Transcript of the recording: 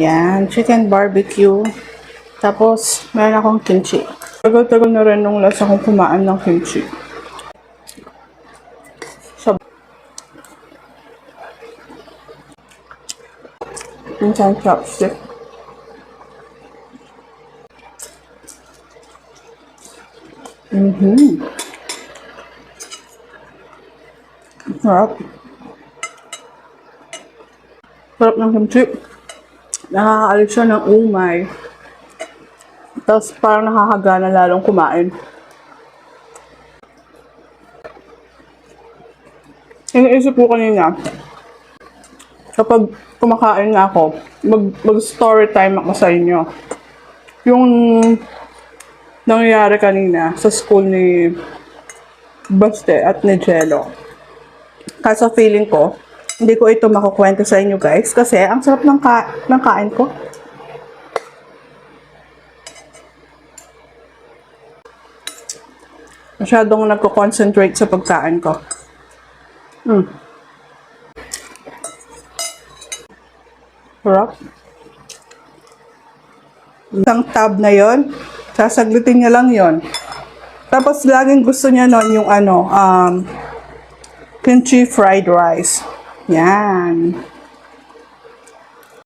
Yan, chicken barbecue. Tapos, meron akong kimchi. Tagal-tagal na rin nung last akong kumaan ng kimchi. So, minsan chopstick. Sarap. Sarap ng kimchi. Nakakaalis siya ng umay. Tapos parang nakakagana lalong kumain. Iniisip ko kanina, kapag kumakain na ako, mag-story time ako sa inyo. Yung nangyayari kanina sa school ni Baste at ni Jello. Kaso feeling ko, hindi ko ito makukwento sa inyo guys kasi ang sarap ng kain ko. Masyadong nagko-concentrate sa pagkain ko. Sarap. Isang tab na yon, sasaglitin niya lang yon. Tapos laging gusto niya nun yung kimchi fried rice. Yan.